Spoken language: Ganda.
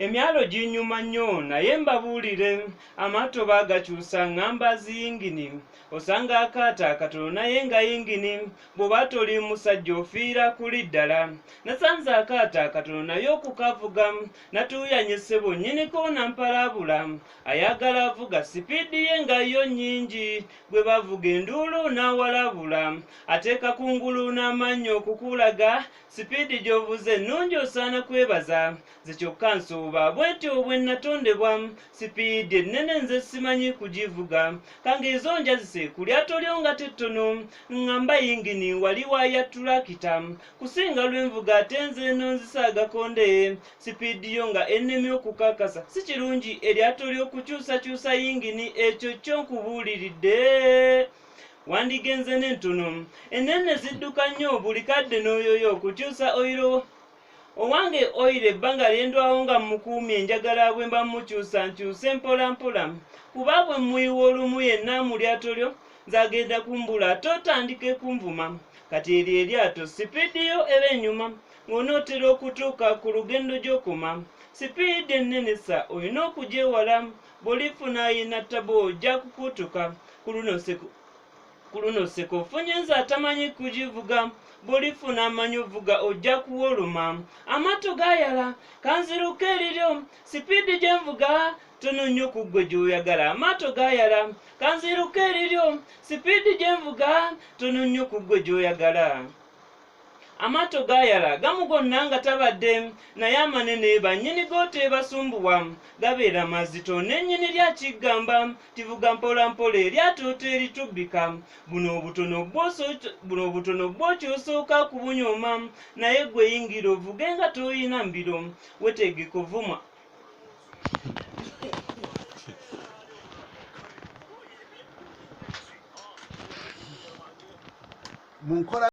Emyalo ginyuma nnyo naye mbabuulire amaato baagakyusa ngamba ziyingini osanga akaato akatono naye nga yingini bw'oba toli musajja ofiira kuli ddala nasanze akaato akatono naye okukavuga natuuyanye ssebo nnyiniko nampalabula ayagala avuga sipiidi ye nga yo nnyingi gwe bavuga enduulu n'awalabula ateeka kungulu n'amannyo okukulaga sipiidi gy'ovuze ennungi osaana kwebaza ze kyokka nsooba bwentyo bwe natondebwa sipiidi ennene nze simanyi kugivuga kangeezo njazise ku lyato lyo nga tettono ngamba yingini wali waaya tulakita kusinga lwenvuga ate nze eno nzisaagakonde sipiidi yo nga ennemi okukakasa si kirungi eryato ly'okukyusakyusa yingini ekyo kyo nkubuuliridde wandigenze n'entono ennene zidduka nnyo buli kadde n'oyoyo okukyusa oyiro owange oyire ebbanga lyendwawo nga mukuumye enjagala bwe mba mukyusa nkyuse mpola mpola kuba bwe muyiwa olumu yenna mu lyato lyo nzagenda kumbula ate otandike kunvuma kati eri eryato sipiidi yo eba ennyuma ng'onootera okutuuka ku lugendo gy'okoma sipiidi ennene sa olina okugyewala bw'olifuna yina ttabo ojja kukutuka ku luno seko ofunye nze atamanyi kugivuga bw'olifuna amanyi ovuga ojja kuwoluma amaato gaayala kanziruka eriryo sipiidi gye nvuga tono nnyo ku ggwe gy'oyagala amaato gaayala kanziruka eriryo sipiidi gye nvuga tono nnyo ku ggwe gy'oyagala amaato gaayala gamu gonna nga tabadde naye amanene bannyini go teebasumbuwa gabeera mazito n'ennyini lyakigamba tivuga mpola mpola eryato teritubbika buno obutono bw'okyosooka kubunyooma naye gwe yingira ovuge nga toyina mbiro wetegeka ovuma mu nkola